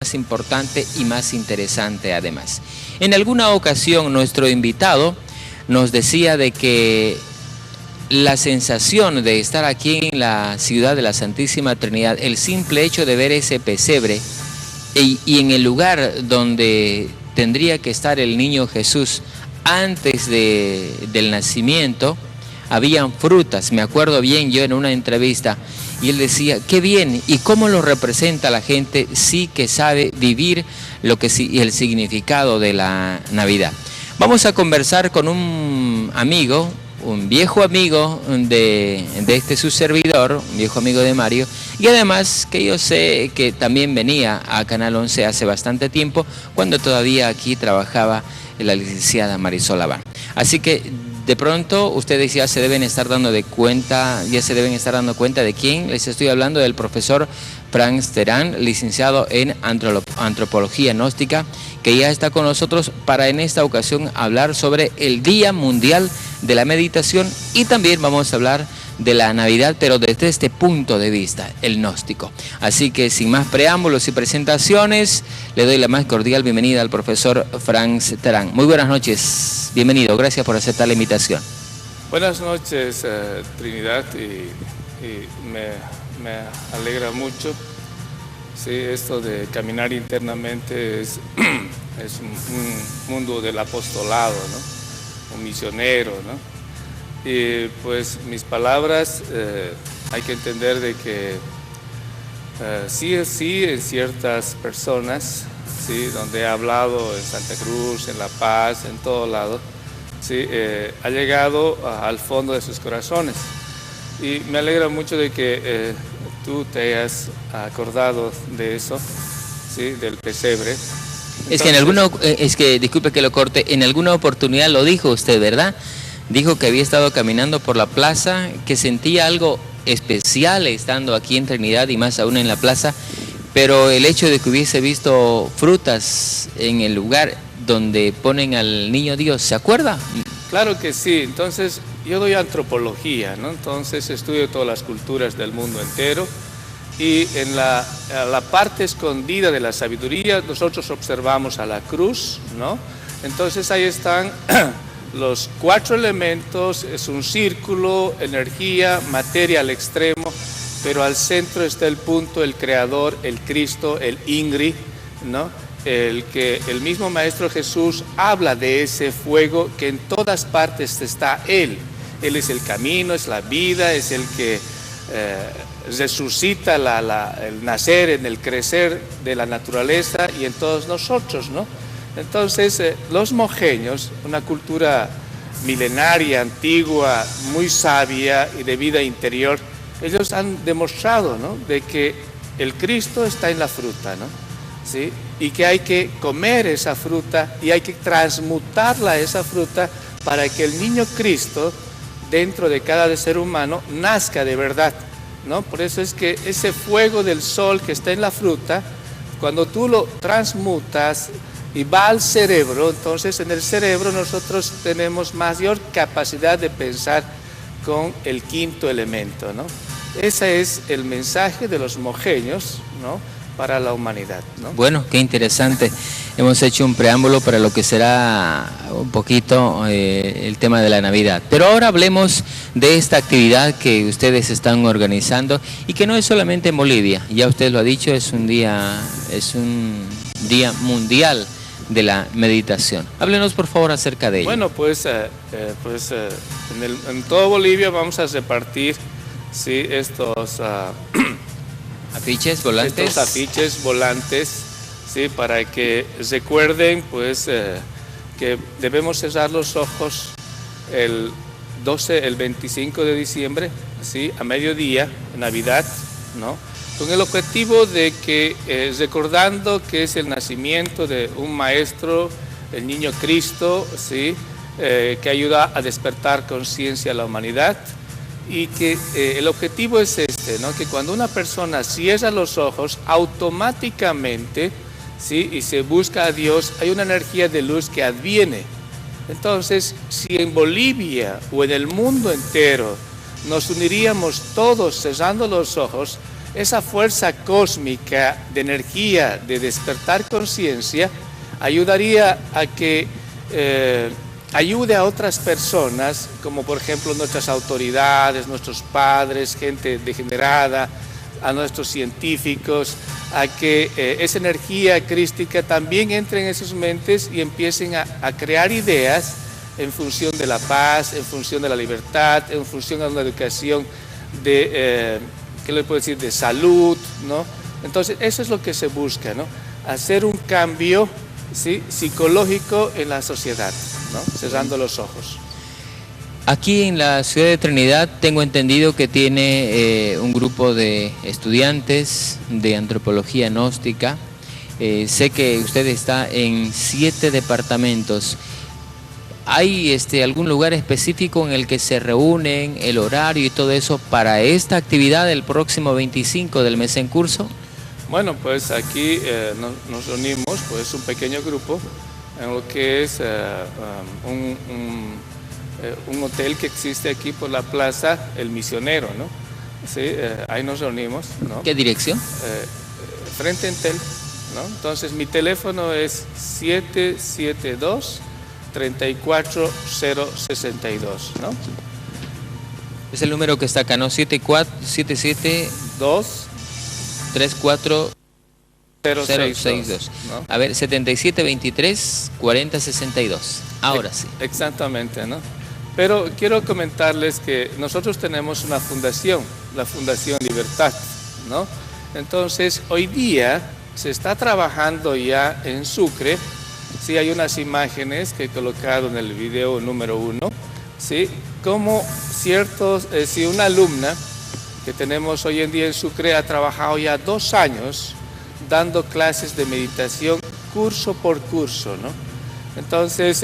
más importante y más interesante además. En alguna ocasión nuestro invitado nos decía de que la sensación de estar aquí en la ciudad de la Santísima Trinidad, el simple hecho de ver ese pesebre y en el lugar donde tendría que estar el niño Jesús antes del nacimiento, habían frutas. Me acuerdo bien yo en una entrevista y él decía, qué bien, y cómo lo representa la gente, sí que sabe vivir lo que el significado de la Navidad. Vamos a conversar con un amigo, un viejo amigo de este su servidor, un viejo amigo de Mario, y además que yo sé que también venía a Canal 11 hace bastante tiempo, cuando todavía aquí trabajaba la licenciada Marisol Abán. Así que de pronto ustedes ya se deben estar dando cuenta de quién les estoy hablando, del profesor Franz Terán, licenciado en antropología gnóstica, que ya está con nosotros para en esta ocasión hablar sobre el Día Mundial de la Meditación, y también vamos a hablar de la Navidad, pero desde este punto de vista, el gnóstico. Así que sin más preámbulos y presentaciones, le doy la más cordial bienvenida al profesor Franz Terán. Muy buenas noches, bienvenido, gracias por aceptar la invitación. Buenas noches, Trinidad, y me alegra mucho. Sí, esto de caminar internamente es un mundo del apostolado, ¿no? Un misionero, ¿no? Y pues mis palabras hay que entender de que sí en ciertas personas, ¿sí? Donde he hablado en Santa Cruz, en La Paz, en todo lado, ¿sí? Ha llegado al fondo de sus corazones. Y me alegra mucho de que tú te hayas acordado de eso, ¿sí? Del pesebre. Entonces, disculpe que lo corte, en alguna oportunidad lo dijo usted, ¿verdad? Dijo que había estado caminando por la plaza, que sentía algo especial estando aquí en Trinidad y más aún en la plaza, pero el hecho de que hubiese visto frutas en el lugar donde ponen al niño Dios, ¿se acuerda? Claro que sí. Entonces yo doy antropología, ¿no? Entonces estudio todas las culturas del mundo entero, y en la parte escondida de la sabiduría nosotros observamos a la cruz, ¿no? Entonces ahí están los 4 elementos, es un círculo, energía, materia al extremo, pero al centro está el punto, el creador, el Cristo, el Ingri, ¿no? El que el mismo Maestro Jesús habla de ese fuego que en todas partes está Él. Él es el camino, es la vida, es el que resucita el nacer, en el crecer de la naturaleza y en todos nosotros, ¿no? Entonces, los mojeños, una cultura milenaria, antigua, muy sabia y de vida interior, ellos han demostrado, ¿no? De que el Cristo está en la fruta, ¿no? ¿Sí? Y que hay que comer esa fruta y hay que transmutarla, esa fruta, para que el niño Cristo, dentro de cada ser humano, nazca de verdad, ¿no? Por eso es que ese fuego del sol que está en la fruta, cuando tú lo transmutas y va al cerebro, entonces en el cerebro nosotros tenemos mayor capacidad de pensar con el 5.º elemento, ¿no? Ese es el mensaje de los mojeños, ¿no? Para la humanidad, ¿no? Bueno, qué interesante. Hemos hecho un preámbulo para lo que será un poquito el tema de la Navidad. Pero ahora hablemos de esta actividad que ustedes están organizando y que no es solamente en Bolivia. Ya usted lo ha dicho, es un día mundial de la meditación. Háblenos por favor acerca de ello. Bueno, pues, en todo Bolivia vamos a repartir, ¿sí? Estos afiches volantes, ¿sí? Para que recuerden, pues, que debemos cerrar los ojos el 25 de diciembre, ¿sí? A mediodía, Navidad, ¿no? Con el objetivo de que, recordando que es el nacimiento de un maestro, el niño Cristo, ¿sí? Que ayuda a despertar conciencia a la humanidad, y que el objetivo es ¿no? Que cuando una persona cierra los ojos, automáticamente, ¿sí? Y se busca a Dios, hay una energía de luz que adviene. Entonces, si en Bolivia o en el mundo entero nos uniríamos todos cerrando los ojos, esa fuerza cósmica de energía, de despertar conciencia, ayudaría a que ayude a otras personas, como por ejemplo nuestras autoridades, nuestros padres, gente degenerada, a nuestros científicos, a que esa energía crística también entre en sus mentes y empiecen a crear ideas en función de la paz, en función de la libertad, en función de una educación de, ¿qué le puedo decir?, de salud, ¿no? Entonces, eso es lo que se busca, ¿no? Hacer un cambio, ¿sí?, psicológico en la sociedad, ¿no? Cerrando los ojos. Aquí en la ciudad de Trinidad tengo entendido que tiene un grupo de estudiantes de antropología gnóstica. Sé que usted está en 7 departamentos. ¿Hay algún lugar específico en el que se reúnen, el horario y todo eso para esta actividad del próximo 25 del mes en curso? Bueno, pues aquí nos reunimos, pues un pequeño grupo en lo que es un hotel que existe aquí por la plaza El Misionero, ¿no? Sí, ahí nos reunimos, ¿no? ¿Qué dirección? Frente a Entel, ¿no? Entonces mi teléfono es 772-34062, ¿no? Es el número que está acá, ¿no? 772 34 062. ¿no? A ver, 7723-4062. Ahora sí. Exactamente, ¿no? Pero quiero comentarles que nosotros tenemos una fundación, la Fundación Libertad, ¿no? Entonces, hoy día se está trabajando ya en Sucre. Sí, hay unas imágenes que he colocado en el video número 1, ¿sí? Como si una alumna que tenemos hoy en día en Sucre ha trabajado ya 2 años dando clases de meditación curso por curso, ¿no? Entonces,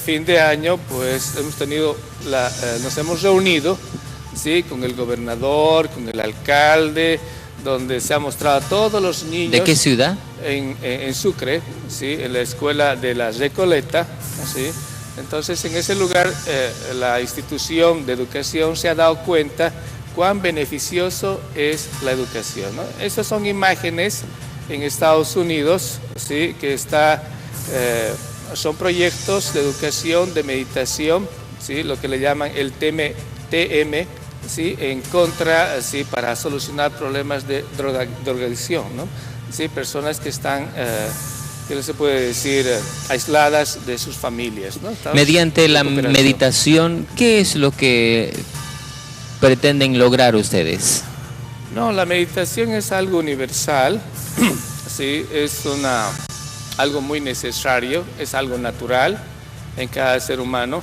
fin de año, pues nos hemos reunido, ¿sí?, con el gobernador, con el alcalde, donde se ha mostrado a todos los niños. ¿De qué ciudad? En Sucre, ¿sí?, en la escuela de la Recoleta, ¿sí? Entonces, en ese lugar, la institución de educación se ha dado cuenta cuán beneficioso es la educación, ¿no? Esas son imágenes en Estados Unidos, ¿sí?, que son proyectos de educación, de meditación, ¿sí?, lo que le llaman el TM, ¿sí?, en contra, ¿sí?, para solucionar problemas de drogadicción, ¿no? ¿Sí?, personas que están, ¿qué se puede decir?, aisladas de sus familias, ¿no? Mediante la meditación, ¿qué es lo que pretenden lograr ustedes? No, la meditación es algo universal, ¿sí?, es algo muy necesario, es algo natural en cada ser humano,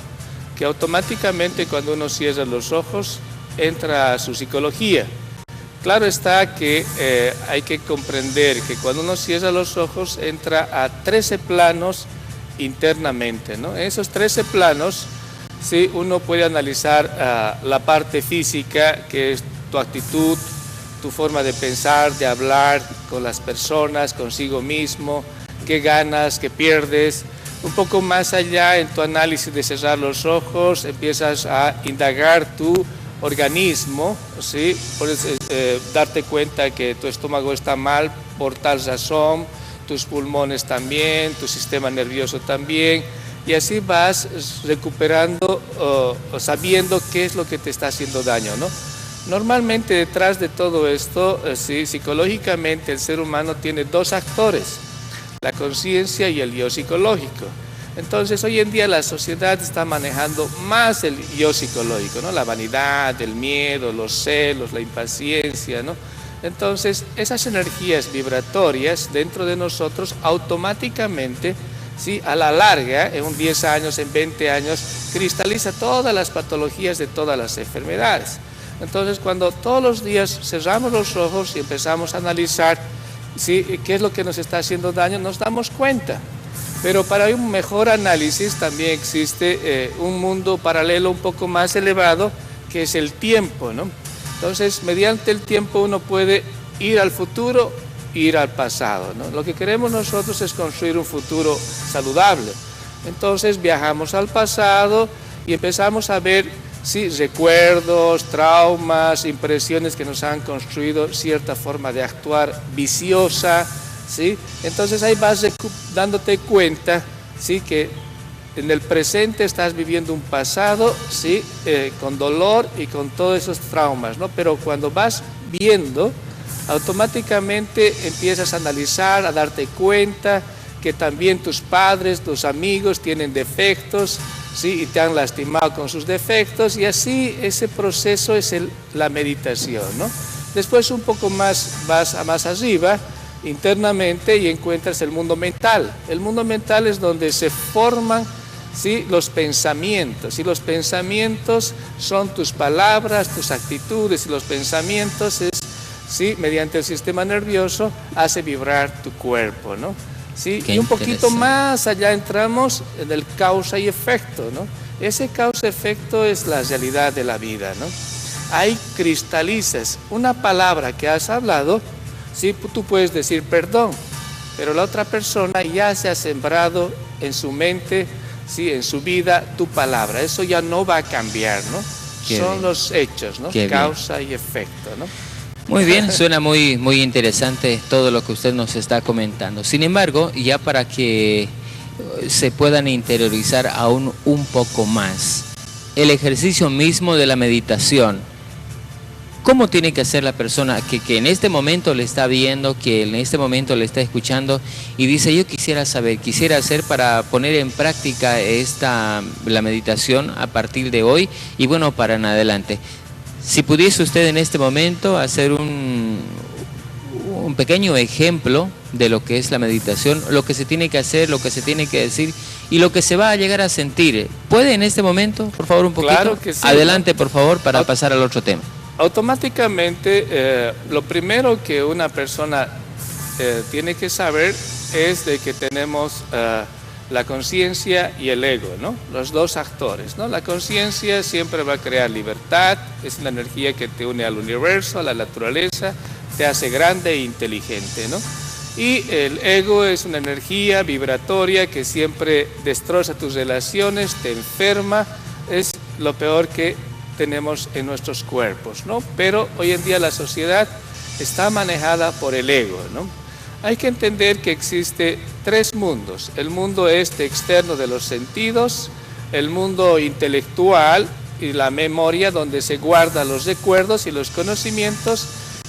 que automáticamente cuando uno cierra los ojos entra a su psicología. Claro está que hay que comprender que cuando uno cierra los ojos entra a 13 planos internamente, ¿no? En esos 13 planos, sí, uno puede analizar la parte física, que es tu actitud, tu forma de pensar, de hablar con las personas, consigo mismo, qué ganas, qué pierdes. Un poco más allá en tu análisis de cerrar los ojos, empiezas a indagar tu organismo, ¿sí? Puedes darte cuenta que tu estómago está mal por tal razón, tus pulmones también, tu sistema nervioso también, y así vas recuperando, sabiendo qué es lo que te está haciendo daño, ¿no? Normalmente detrás de todo esto, ¿sí?, psicológicamente el ser humano tiene 2 actores, la conciencia y el yo psicológico. Entonces, hoy en día la sociedad está manejando más el yo psicológico, ¿no? La vanidad, el miedo, los celos, la impaciencia, ¿no? Entonces, esas energías vibratorias dentro de nosotros automáticamente, ¿sí?, a la larga, en 10 años, en 20 años, cristaliza todas las patologías de todas las enfermedades. Entonces, cuando todos los días cerramos los ojos y empezamos a analizar, ¿sí?, qué es lo que nos está haciendo daño, nos damos cuenta. Pero para un mejor análisis también existe un mundo paralelo un poco más elevado, que es el tiempo, ¿no? Entonces, mediante el tiempo uno puede ir al futuro, ir al pasado, ¿no? Lo que queremos nosotros es construir un futuro saludable. Entonces, viajamos al pasado y empezamos a ver, sí, recuerdos, traumas, impresiones que nos han construido cierta forma de actuar viciosa, ¿sí? Entonces ahí vas dándote cuenta, ¿sí?, que en el presente estás viviendo un pasado, ¿sí?, con dolor y con todos esos traumas, ¿no? Pero cuando vas viendo, automáticamente empiezas a analizar, a darte cuenta que también tus padres, tus amigos tienen defectos, ¿sí?, y te han lastimado con sus defectos, y así ese proceso es la meditación, ¿no? Después un poco más vas más arriba, internamente, y encuentras el mundo mental. El mundo mental es donde se forman, ¿sí?, los pensamientos, y los pensamientos son tus palabras, tus actitudes, y los pensamientos es, ¿sí?, mediante el sistema nervioso hace vibrar tu cuerpo, ¿no? ¿Sí? Y un poquito más allá entramos en el causa y efecto, ¿no? Ese causa-efecto es la realidad de la vida, ¿no? Ahí cristalizas una palabra que has hablado, ¿sí? Tú puedes decir perdón, pero la otra persona ya se ha sembrado en su mente, ¿sí?, en su vida, tu palabra. Eso ya no va a cambiar, ¿no? Son los hechos, ¿no? Causa y efecto, ¿no? Muy bien, suena muy interesante todo lo que usted nos está comentando. Sin embargo, ya para que se puedan interiorizar aún un poco más, el ejercicio mismo de la meditación, ¿cómo tiene que hacer la persona que en este momento le está viendo, que en este momento le está escuchando y dice, yo quisiera saber, quisiera hacer para poner en práctica la meditación a partir de hoy y bueno, para en adelante? Si pudiese usted en este momento hacer un pequeño ejemplo de lo que es la meditación, lo que se tiene que hacer, lo que se tiene que decir y lo que se va a llegar a sentir. ¿Puede en este momento, por favor, un poquito? Claro que sí. Adelante, por favor, para pasar al otro tema. Automáticamente, lo primero que una persona tiene que saber es de que tenemos la conciencia y el ego, ¿no? Los dos actores, ¿no? La conciencia siempre va a crear libertad, es una energía que te une al universo, a la naturaleza, te hace grande e inteligente, ¿no? Y el ego es una energía vibratoria que siempre destroza tus relaciones, te enferma, es lo peor que tenemos en nuestros cuerpos, ¿no? Pero hoy en día la sociedad está manejada por el ego, ¿no? Hay que entender que existe tres mundos: el mundo externo de los sentidos, el mundo intelectual y la memoria, donde se guardan los recuerdos y los conocimientos,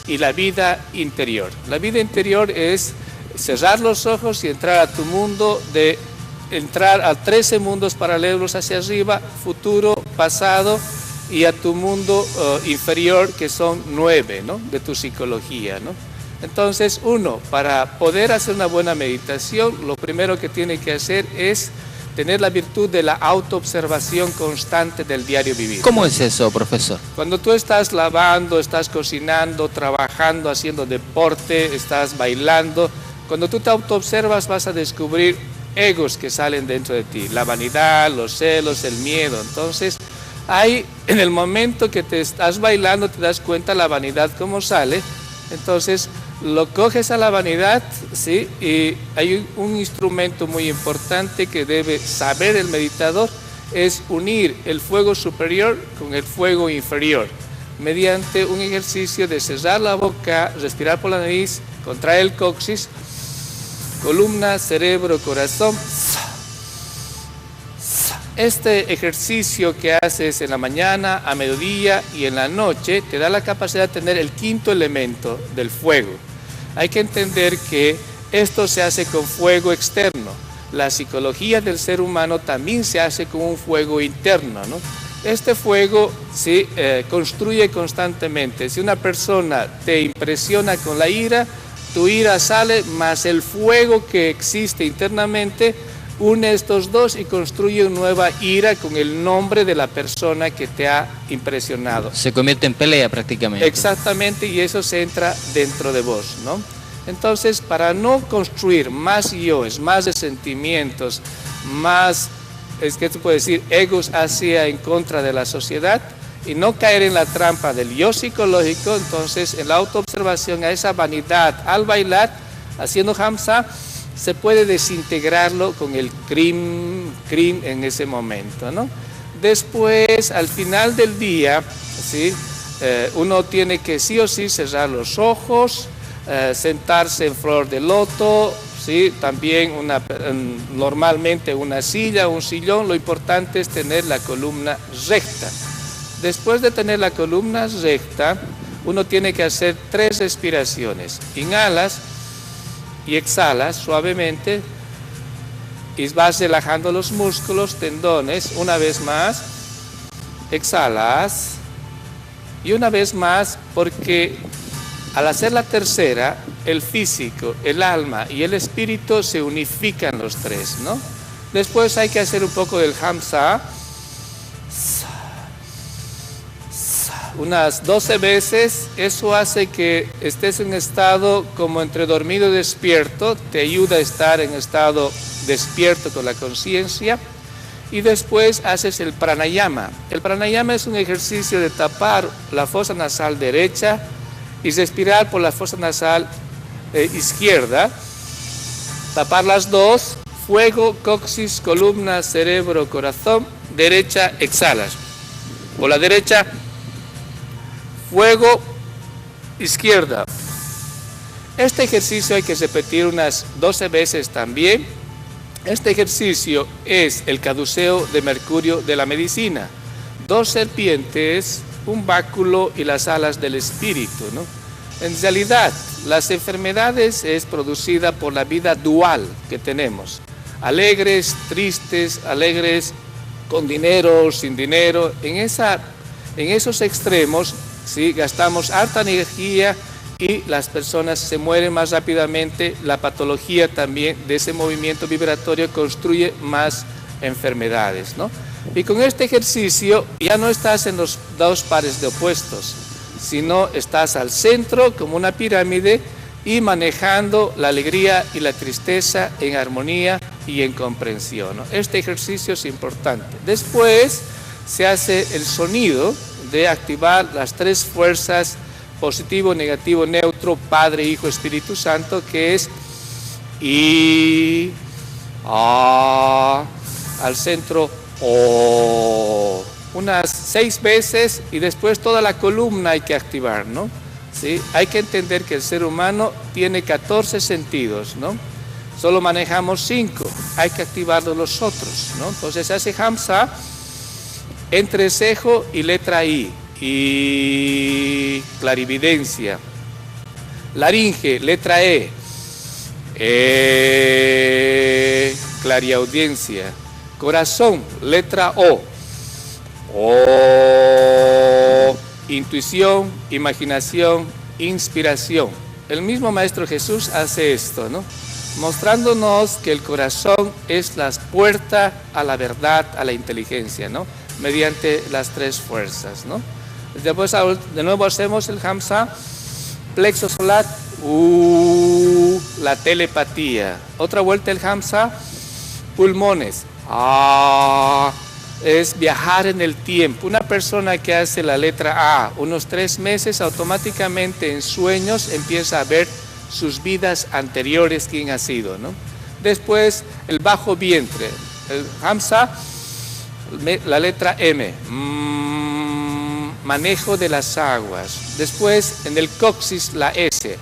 y la vida interior. La vida interior es cerrar los ojos y entrar a tu mundo, de entrar a 13 mundos paralelos hacia arriba, futuro, pasado, y a tu mundo inferior, que son 9, ¿no?, de tu psicología, ¿no? Entonces, para poder hacer una buena meditación, lo primero que tiene que hacer es tener la virtud de la autoobservación constante del diario vivir. ¿Cómo es eso, profesor? Cuando tú estás lavando, estás cocinando, trabajando, haciendo deporte, estás bailando, cuando tú te autoobservas vas a descubrir egos que salen dentro de ti, la vanidad, los celos, el miedo. Entonces, ahí, en el momento que te estás bailando, te das cuenta la vanidad cómo sale. Entonces, lo coges a la vanidad, ¿sí? Y hay un instrumento muy importante que debe saber el meditador, es unir el fuego superior con el fuego inferior, mediante un ejercicio de cerrar la boca, respirar por la nariz, contraer el coxis, columna, cerebro, corazón. Este ejercicio que haces en la mañana, a mediodía y en la noche te da la capacidad de tener el quinto elemento del fuego. Hay que entender que esto se hace con fuego externo. La psicología del ser humano también se hace con un fuego interno, ¿no? Este fuego se construye constantemente. Si una persona te impresiona con la ira, tu ira sale, más el fuego que existe internamente une estos dos y construye una nueva ira con el nombre de la persona que te ha impresionado. Se convierte en pelea prácticamente. Exactamente, y eso se entra dentro de vos, ¿no? Entonces, para no construir más yoes, más resentimientos, más, ¿qué se puede decir?, egos hacia en contra de la sociedad, y no caer en la trampa del yo psicológico, entonces en la autoobservación a esa vanidad, al bailar, haciendo hamsa, se puede desintegrarlo con el krim en ese momento, ¿no? Después, al final del día, ¿sí? Uno tiene que sí o sí cerrar los ojos, sentarse en flor de loto, ¿sí? También normalmente una silla, un sillón. Lo importante es tener la columna recta. Después de tener la columna recta, uno tiene que hacer 3 respiraciones. Inhalas y exhalas suavemente y vas relajando los músculos, tendones. Una vez más, exhalas y una vez más, porque al hacer la tercera, el físico, el alma y el espíritu se unifican los 3, ¿no? Después hay que hacer un poco del Hamsa, unas 12 veces. Eso hace que estés en estado como entre dormido y despierto, te ayuda a estar en estado despierto con la conciencia. Y después haces el pranayama. El pranayama es un ejercicio de tapar la fosa nasal derecha y respirar por la fosa nasal izquierda. Tapar las dos, fuego, coxis, columna, cerebro, corazón. Derecha, exhalas. Por la derecha, fuego, izquierda. Este ejercicio hay que repetir unas 12 veces también. Este ejercicio es el caduceo de Mercurio de la medicina. 2 serpientes, un báculo y las alas del espíritu, ¿no? En realidad, las enfermedades es producida por la vida dual que tenemos. Alegres, tristes, alegres, con dinero, sin dinero. En esos extremos, ¿sí? Gastamos harta energía y las personas se mueren más rápidamente. La patología también de ese movimiento vibratorio construye más enfermedades, ¿no? Y con este ejercicio ya no estás en los 2 pares de opuestos, sino estás al centro como una pirámide y manejando la alegría y la tristeza en armonía y en comprensión, ¿no? Este ejercicio es importante. Después se hace el sonido de activar las 3 fuerzas: positivo, negativo, neutro, Padre, Hijo, Espíritu Santo, que es I, A, al centro, O. Unas 6 veces y después toda la columna hay que activar, ¿no? ¿Sí? Hay que entender que el ser humano tiene 14 sentidos, ¿no? Solo manejamos 5, hay que activar los otros, ¿no? Entonces se hace Hamsa, entrecejo y letra I. Y clarividencia. Laringe, letra E, clariaudiencia. Corazón, letra O, intuición, imaginación, inspiración. El mismo Maestro Jesús hace esto, ¿no? Mostrándonos que el corazón es la puerta a la verdad, a la inteligencia, ¿no? Mediante las 3 fuerzas, ¿no? Después de nuevo hacemos el Hamsa, plexo solar, la telepatía. Otra vuelta el Hamsa, pulmones, es viajar en el tiempo. Una persona que hace la letra A unos 3 meses, automáticamente en sueños empieza a ver sus vidas anteriores, quién ha sido, ¿no? Después el bajo vientre, el Hamsa, la letra M, manejo de las aguas. Después en el coxis la S,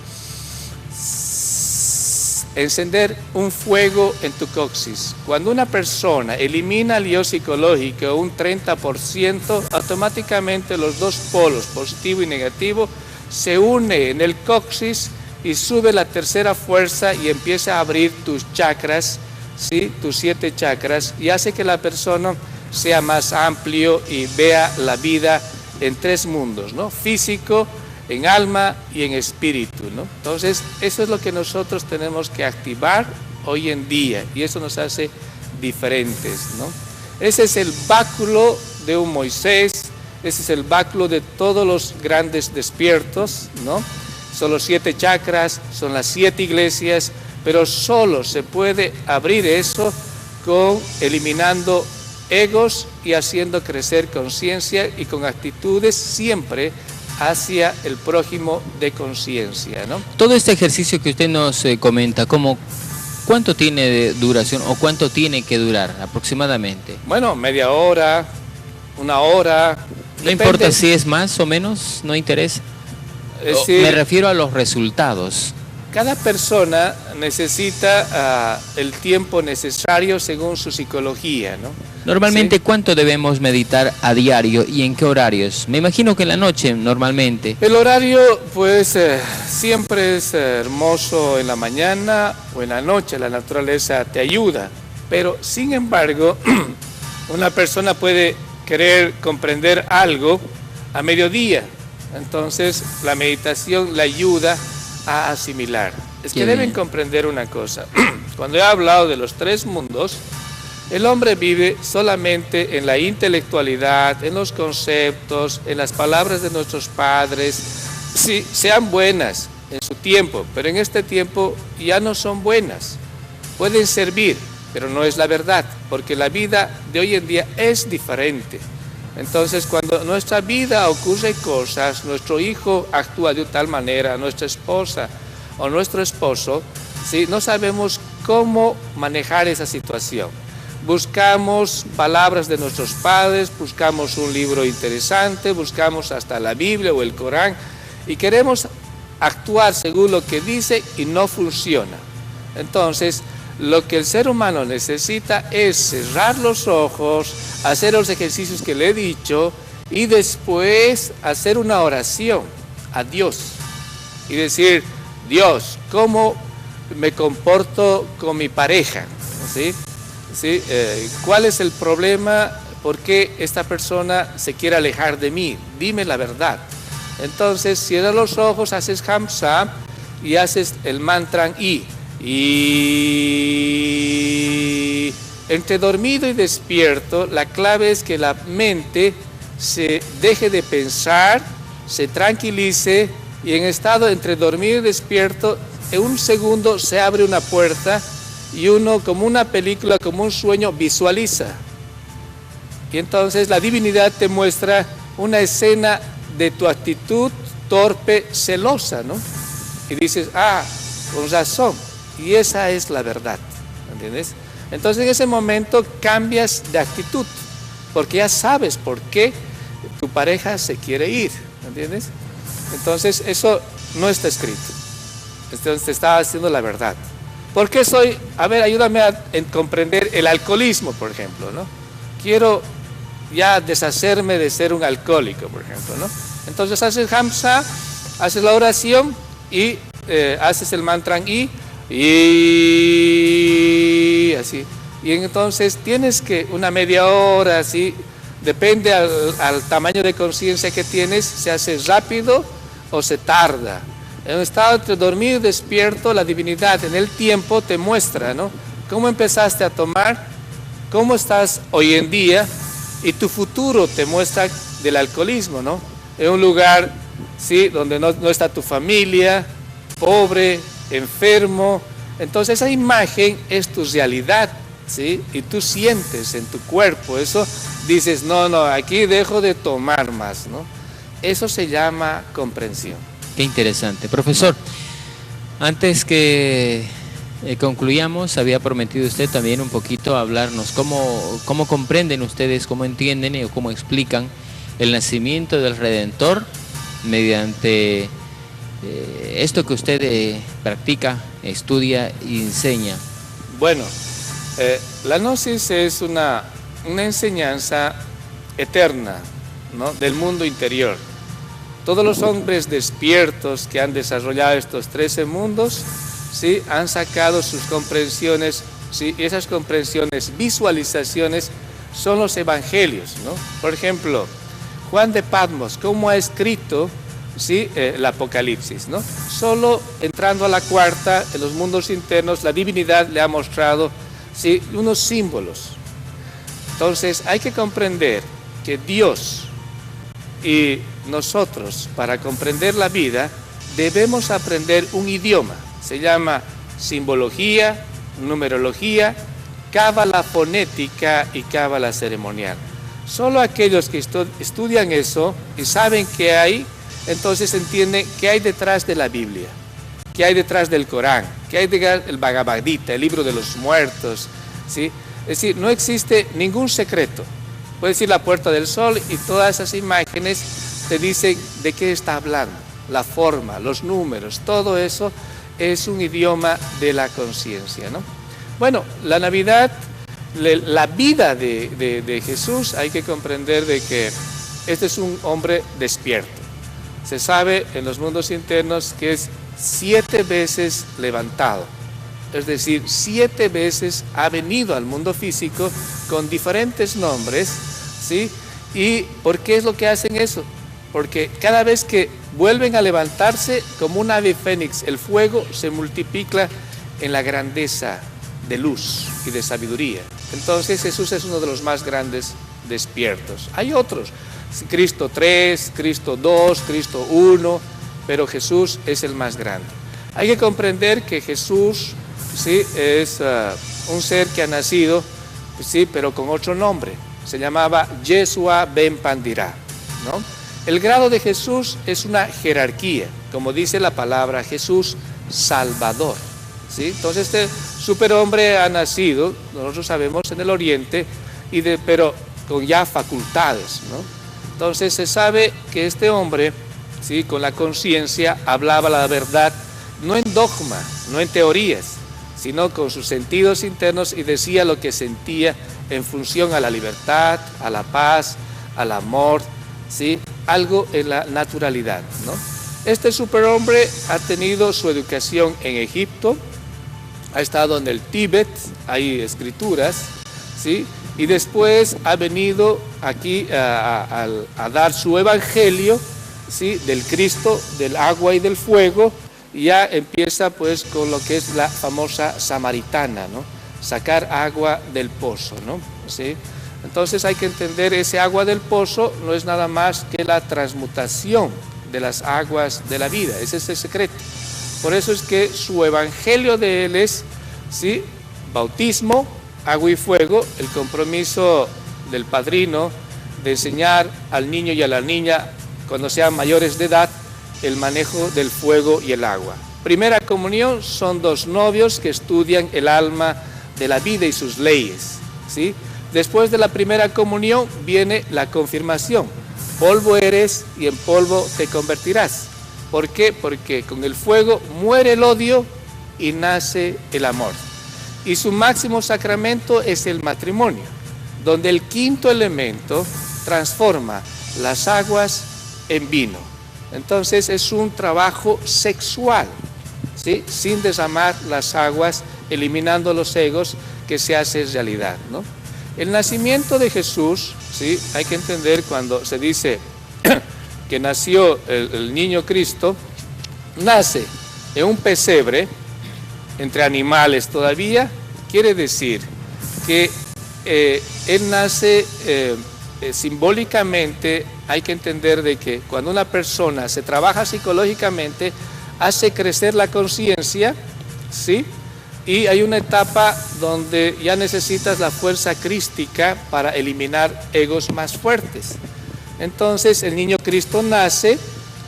encender un fuego en tu coxis. Cuando una persona elimina el yo psicológico un 30%, automáticamente los 2 polos, positivo y negativo, se une en el coxis y sube la tercera fuerza y empieza a abrir tus chakras, ¿sí? Tus 7 chakras, y hace que la persona sea más amplio y vea la vida en 3 mundos, ¿no? Físico, en alma y en espíritu, ¿no? Entonces, eso es lo que nosotros tenemos que activar hoy en día y eso nos hace diferentes, ¿no? Ese es el báculo de un Moisés, ese es el báculo de todos los grandes despiertos, ¿no? Son los 7 chakras, son las 7 iglesias, pero solo se puede abrir eso con eliminando egos y haciendo crecer conciencia y con actitudes siempre hacia el prójimo de conciencia, ¿no? Todo este ejercicio que usted nos comenta, ¿cuánto tiene de duración o cuánto tiene que durar aproximadamente? Bueno, media hora, una hora. No importa si es más o menos, no interesa. Me refiero a los resultados. Cada persona necesita el tiempo necesario según su psicología, ¿no? Normalmente, ¿sí? ¿Cuánto debemos meditar a diario y en qué horarios? Me imagino que en la noche, normalmente. El horario, pues, siempre es hermoso en la mañana o en la noche. La naturaleza te ayuda. Pero, sin embargo, una persona puede querer comprender algo a mediodía. Entonces, la meditación le ayuda a asimilar. Es que deben comprender una cosa. Cuando he hablado de los tres mundos, el hombre vive solamente en la intelectualidad, en los conceptos, en las palabras de nuestros padres. Sí, sean buenas en su tiempo, pero en este tiempo ya no son buenas. Pueden servir, pero no es la verdad, porque la vida de hoy en día es diferente. Entonces, cuando en nuestra vida ocurren cosas, nuestro hijo actúa de tal manera, nuestra esposa o nuestro esposo, ¿sí? No sabemos cómo manejar esa situación. Buscamos palabras de nuestros padres, buscamos un libro interesante, buscamos hasta la Biblia o el Corán y queremos actuar según lo que dice y no funciona. Entonces, lo que el ser humano necesita es cerrar los ojos, hacer los ejercicios que le he dicho y después hacer una oración a Dios y decir: Dios, ¿cómo me comporto con mi pareja? ¿Sí? ¿Sí? ¿Cuál es el problema? ¿Por qué esta persona se quiere alejar de mí? Dime la verdad. Entonces, cierra los ojos, haces Hamsa y haces el mantra y entre dormido y despierto, la clave es que la mente se deje de pensar, se tranquilice y en estado entre dormido y despierto, en un segundo se abre una puerta y uno, como una película, como un sueño, visualiza. Y entonces la divinidad te muestra una escena de tu actitud torpe, celosa, ¿no? Y dices: ah, con razón. Y esa es la verdad, ¿entiendes? Entonces en ese momento cambias de actitud, porque ya sabes por qué tu pareja se quiere ir, ¿entiendes? Entonces eso no está escrito. Entonces te está haciendo la verdad. ¿Por qué soy? A ver, ayúdame a comprender el alcoholismo, por ejemplo, ¿no? Quiero ya deshacerme de ser un alcohólico, por ejemplo, ¿no? Entonces haces Hamsa, haces la oración y haces el mantra y así. Y entonces tienes que una media hora, así, depende al tamaño de conciencia que tienes, se hace rápido o se tarda. En un estado entre dormir y despierto, la divinidad en el tiempo te muestra, ¿no? Cómo empezaste a tomar, cómo estás hoy en día y tu futuro te muestra del alcoholismo, ¿no? En un lugar, ¿sí?, donde no está tu familia, pobre, enfermo. Entonces esa imagen es tu realidad, ¿sí? Y tú sientes en tu cuerpo eso, dices: no, aquí dejo de tomar más, ¿no? Eso se llama comprensión. Qué interesante. Profesor, antes que concluyamos, había prometido usted también un poquito hablarnos cómo comprenden ustedes, cómo entienden o cómo explican el nacimiento del Redentor mediante esto que usted practica, estudia y enseña. Bueno, la gnosis es una enseñanza eterna, ¿no?, del mundo interior. Todos los hombres despiertos que han desarrollado estos 13 mundos, ¿sí?, han sacado sus comprensiones, ¿sí?, y esas comprensiones, visualizaciones, son los evangelios, ¿no? Por ejemplo, Juan de Patmos, ¿cómo ha escrito, ¿sí?, el Apocalipsis, ¿no? Solo entrando a la cuarta, en los mundos internos, la divinidad le ha mostrado, ¿sí?, unos símbolos. Entonces hay que comprender que Dios y nosotros, para comprender la vida, debemos aprender un idioma. Se llama simbología, numerología, cábala fonética y cábala ceremonial. Solo aquellos que estudian eso y saben qué hay, entonces entienden qué hay detrás de la Biblia, qué hay detrás del Corán, qué hay detrás del Bhagavad Gita, el libro de los muertos, ¿sí? Es decir, no existe ningún secreto. Puedes decir la Puerta del Sol y todas esas imágenes te dicen de qué está hablando, la forma, los números, todo eso es un idioma de la conciencia, ¿no? Bueno, la Navidad, la vida de Jesús, hay que comprender de que este es un hombre despierto. Se sabe en los mundos internos que es 7 veces levantado. Es decir, 7 veces ha venido al mundo físico con diferentes nombres, ¿sí? ¿Y por qué es lo que hacen eso? Porque cada vez que vuelven a levantarse como un ave fénix, el fuego se multiplica en la grandeza de luz y de sabiduría. Entonces Jesús es uno de los más grandes despiertos. Hay otros, Cristo 3, Cristo 2, Cristo 1, pero Jesús es el más grande. Hay que comprender que Jesús, sí, es un ser que ha nacido, sí, pero con otro nombre. Se llamaba Yeshua ben Pandirá, ¿no? El grado de Jesús es una jerarquía, como dice la palabra Jesús, Salvador, ¿sí? Entonces este superhombre ha nacido, nosotros sabemos, en el Oriente, pero con ya facultades, ¿no? Entonces se sabe que este hombre, ¿sí?, con la conciencia, hablaba la verdad, no en dogma, no en teorías, sino con sus sentidos internos, y decía lo que sentía en función a la libertad, a la paz, al amor, ¿sí?, algo en la naturalidad, ¿no? Este superhombre ha tenido su educación en Egipto, ha estado en el Tíbet, hay escrituras, ¿sí?, y después ha venido aquí a dar su evangelio, ¿sí?, del Cristo, del agua y del fuego, y ya empieza pues con lo que es la famosa samaritana, ¿no? Sacar agua del pozo, ¿no? ¿Sí? Entonces hay que entender, ese agua del pozo no es nada más que la transmutación de las aguas de la vida, ese es el secreto. Por eso es que su evangelio de él es, ¿sí?, bautismo, agua y fuego, el compromiso del padrino de enseñar al niño y a la niña, cuando sean mayores de edad, el manejo del fuego y el agua. Primera comunión son 2 novios que estudian el alma de la vida y sus leyes, ¿sí? Después de la primera comunión viene la confirmación. Polvo eres y en polvo te convertirás. ¿Por qué? Porque con el fuego muere el odio y nace el amor. Y su máximo sacramento es el matrimonio, donde el 5.º elemento transforma las aguas en vino. Entonces es un trabajo sexual, ¿sí?, sin desamar las aguas, eliminando los egos, que se hace realidad, ¿no? El nacimiento de Jesús, ¿sí?, hay que entender cuando se dice que nació el niño Cristo, nace en un pesebre, entre animales todavía, quiere decir que él nace simbólicamente. Hay que entender de que cuando una persona se trabaja psicológicamente, hace crecer la conciencia, ¿sí?, y hay una etapa donde ya necesitas la fuerza crística para eliminar egos más fuertes. Entonces el niño Cristo nace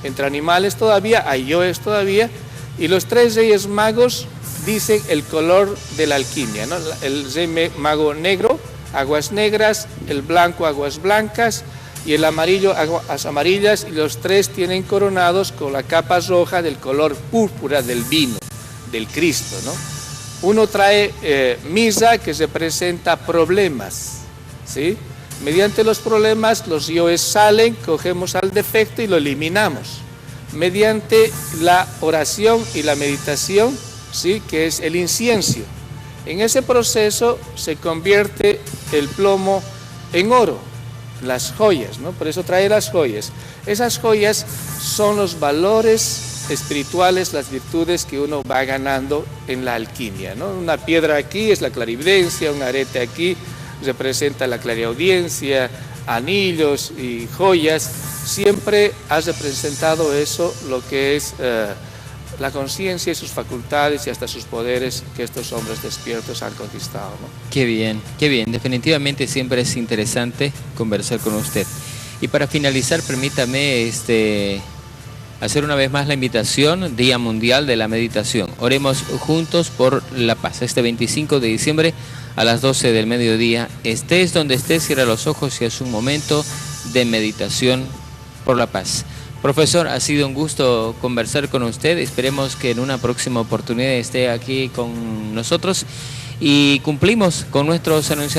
entre animales todavía, hay yoes todavía, y los 3 reyes magos dicen el color de la alquimia, ¿no? El rey mago negro, aguas negras, el blanco, aguas blancas, y el amarillo, aguas amarillas, y los 3 tienen coronados con la capa roja del color púrpura del vino, del Cristo, ¿no? Uno trae misa, que representa problemas, ¿sí? Mediante los problemas los yoes salen, cogemos al defecto y lo eliminamos. Mediante la oración y la meditación, ¿sí?, que es el incienso. En ese proceso se convierte el plomo en oro, las joyas, ¿no? Por eso trae las joyas. Esas joyas son los valores espirituales, las virtudes que uno va ganando en la alquimia, ¿no? Una piedra aquí es la clarividencia, un arete aquí representa la clariaudiencia, anillos y joyas. Siempre has representado eso, lo que es la conciencia y sus facultades y hasta sus poderes que estos hombres despiertos han conquistado, ¿no? Qué bien, definitivamente siempre es interesante conversar con usted. Y para finalizar, permítame hacer una vez más la invitación, Día Mundial de la Meditación. Oremos juntos por la paz. Este 25 de diciembre a las 12 del mediodía, estés donde estés, cierra los ojos y es un momento de meditación por la paz. Profesor, ha sido un gusto conversar con usted. Esperemos que en una próxima oportunidad esté aquí con nosotros y cumplimos con nuestros anunciadores.